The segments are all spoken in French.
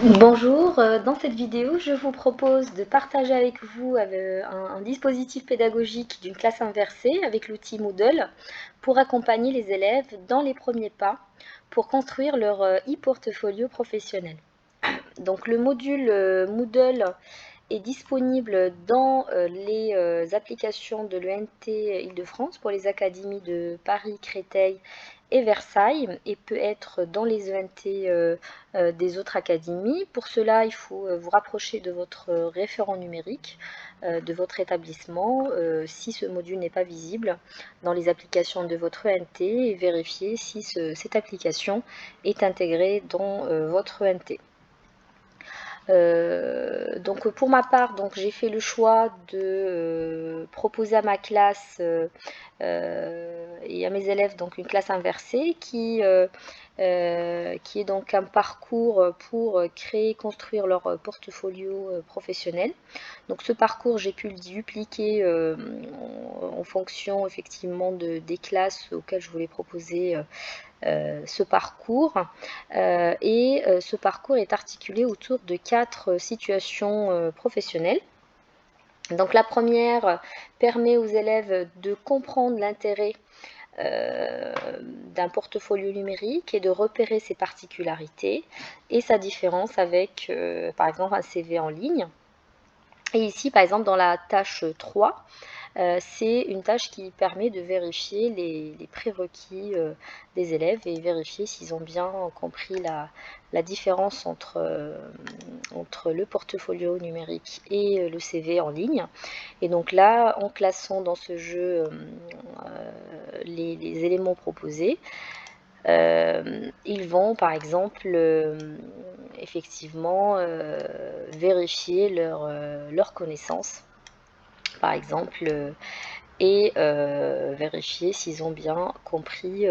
Bonjour, dans cette vidéo, je vous propose de partager avec vous un dispositif pédagogique d'une classe inversée avec l'outil Moodle pour accompagner les élèves dans les premiers pas pour construire leur e-portfolio professionnel. Donc le module Moodle est disponible dans les applications de l'ENT Île-de-France pour les académies de Paris, Créteil et Versailles et peut être dans les ENT des autres académies. Pour cela, il faut vous rapprocher de votre référent numérique de votre établissement si ce module n'est pas visible dans les applications de votre ENT et vérifier si cette application est intégrée dans votre ENT. Donc pour ma part, j'ai fait le choix de proposer à ma classe et à mes élèves donc une classe inversée qui est donc un parcours pour créer, construire leur portfolio professionnel. Donc ce parcours, j'ai pu le dupliquer en fonction effectivement des classes auxquelles je voulais proposer ce parcours. Ce parcours est articulé autour de 4 situations professionnelles. Donc la première permet aux élèves de comprendre l'intérêt d'un portfolio numérique et de repérer ses particularités et sa différence avec par exemple un CV en ligne. Et ici par exemple dans la tâche 3, c'est une tâche qui permet de vérifier les prérequis des élèves et vérifier s'ils ont bien compris la différence entre le portfolio numérique et le CV en ligne. Et donc là, en classant dans ce jeu les éléments proposés, ils vont par exemple effectivement vérifier leur connaissance par exemple et vérifier s'ils ont bien compris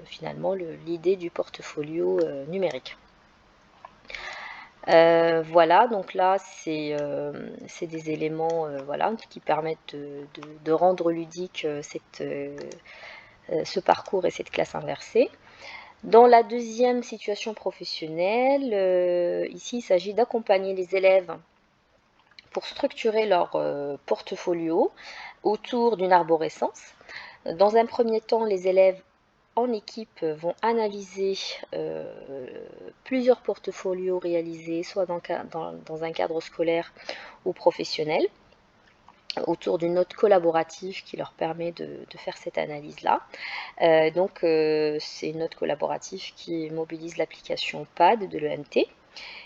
finalement l'idée du portfolio numérique. Voilà, donc là c'est des éléments voilà, qui permettent de rendre ludique ce parcours et cette classe inversée. Dans la deuxième situation professionnelle, ici il s'agit d'accompagner les élèves pour structurer leur portfolio autour d'une arborescence. Dans un premier temps, les élèves en équipe vont analyser plusieurs portfolios réalisés soit dans un cadre scolaire ou professionnel, autour d'une note collaborative qui leur permet de faire cette analyse-là. C'est une note collaborative qui mobilise l'application PAD de l'ENT.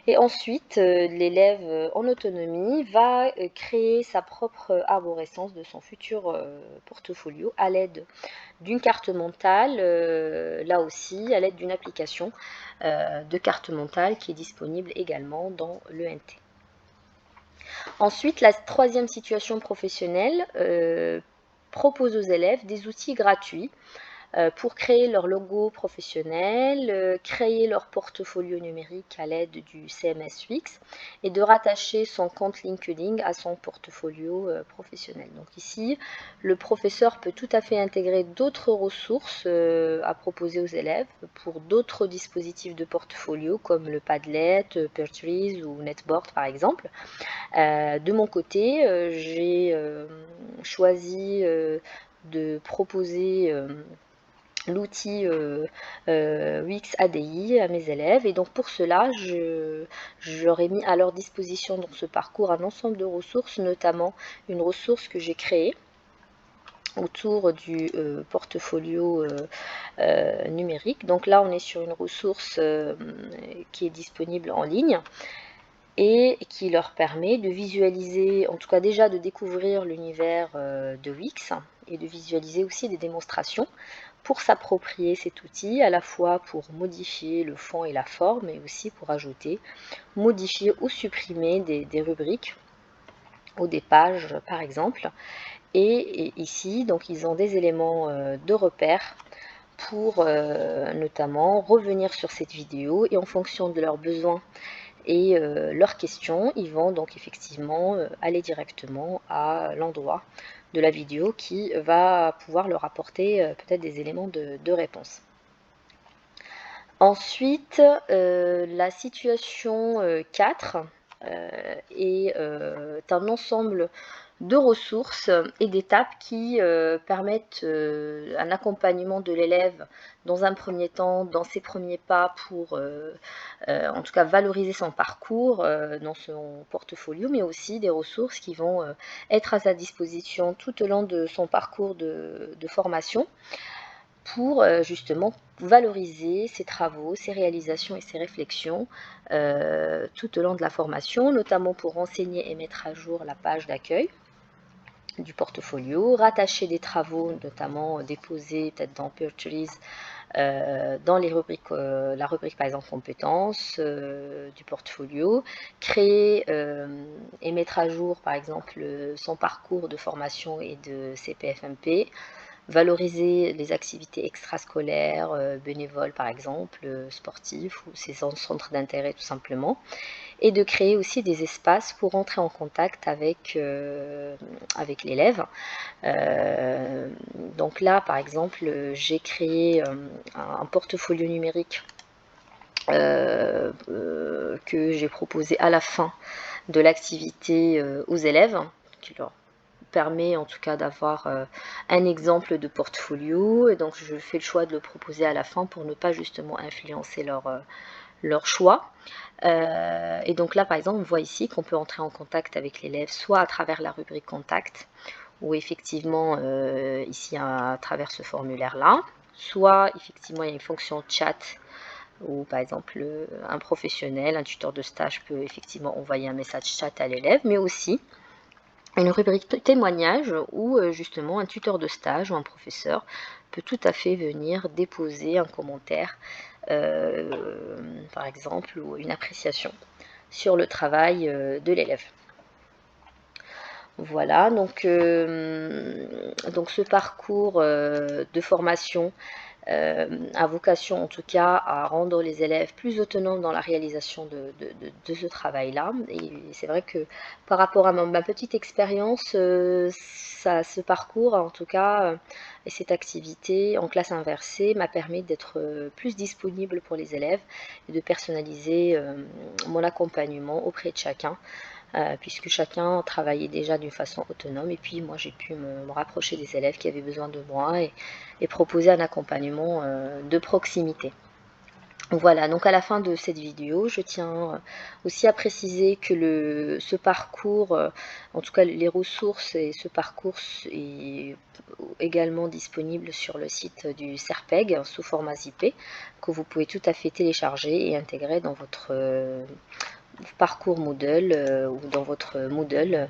Et ensuite, l'élève en autonomie va créer sa propre arborescence de son futur portfolio à l'aide d'une carte mentale, là aussi à l'aide d'une application de carte mentale qui est disponible également dans l'ENT. Ensuite, la troisième situation professionnelle propose aux élèves des outils gratuits pour créer leur logo professionnel, créer leur portfolio numérique à l'aide du CMS UX et de rattacher son compte LinkedIn à son portfolio professionnel. Donc ici, le professeur peut tout à fait intégrer d'autres ressources à proposer aux élèves pour d'autres dispositifs de portfolio comme le Padlet, Peartrees ou Netboard par exemple. De mon côté, j'ai choisi de proposer l'outil Wix ADI à mes élèves et donc pour cela j'aurais mis à leur disposition dans ce parcours un ensemble de ressources, notamment une ressource que j'ai créée autour du portfolio numérique. Donc là on est sur une ressource qui est disponible en ligne et qui leur permet de visualiser, en tout cas déjà de découvrir l'univers de Wix et de visualiser aussi des démonstrations pour s'approprier cet outil, à la fois pour modifier le fond et la forme, mais aussi pour ajouter, modifier ou supprimer des rubriques ou des pages par exemple. Et ici, donc ils ont des éléments de repère pour notamment revenir sur cette vidéo et en fonction de leurs besoins et leurs questions, ils vont donc effectivement aller directement à l'endroit de la vidéo qui va pouvoir leur apporter peut-être des éléments de réponse. Ensuite, la situation 4 est un ensemble de ressources et d'étapes qui permettent un accompagnement de l'élève dans un premier temps, dans ses premiers pas pour en tout cas valoriser son parcours dans son portfolio, mais aussi des ressources qui vont être à sa disposition tout au long de son parcours de formation pour justement valoriser ses travaux, ses réalisations et ses réflexions tout au long de la formation, notamment pour renseigner et mettre à jour la page d'accueil du portfolio, rattacher des travaux, notamment déposés peut-être dans Peartrees, dans les rubriques, la rubrique par exemple compétences du portfolio, créer et mettre à jour par exemple son parcours de formation et de CPFMP, valoriser les activités extrascolaires, bénévoles par exemple, sportifs ou ces centres d'intérêt tout simplement, et de créer aussi des espaces pour entrer en contact avec l'élève. Donc là par exemple j'ai créé un portfolio numérique que j'ai proposé à la fin de l'activité aux élèves, qui leur permet en tout cas d'avoir un exemple de portfolio, et donc je fais le choix de le proposer à la fin pour ne pas justement influencer leur choix. Et donc là par exemple on voit ici qu'on peut entrer en contact avec l'élève soit à travers la rubrique contact, ou effectivement ici à travers ce formulaire là, soit effectivement il y a une fonction chat où par exemple un professionnel, un tuteur de stage peut effectivement envoyer un message chat à l'élève, mais aussi une rubrique témoignage où justement un tuteur de stage ou un professeur peut tout à fait venir déposer un commentaire par exemple, ou une appréciation sur le travail de l'élève. Voilà, donc ce parcours de formation a vocation en tout cas à rendre les élèves plus autonomes dans la réalisation de ce travail-là. Et c'est vrai que par rapport à ma petite expérience, ce parcours en tout cas, et cette activité en classe inversée m'a permis d'être plus disponible pour les élèves et de personnaliser mon accompagnement auprès de chacun. Puisque chacun travaillait déjà d'une façon autonome, et puis moi j'ai pu me rapprocher des élèves qui avaient besoin de moi et proposer un accompagnement de proximité. Voilà, donc à la fin de cette vidéo, je tiens aussi à préciser que ce parcours, en tout cas les ressources et ce parcours est également disponible sur le site du SERPEG sous format zippé, que vous pouvez tout à fait télécharger et intégrer dans votre parcours Moodle ou dans votre Moodle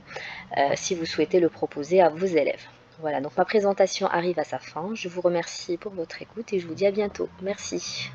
si vous souhaitez le proposer à vos élèves. Voilà, donc ma présentation arrive à sa fin. Je vous remercie pour votre écoute et je vous dis à bientôt. Merci.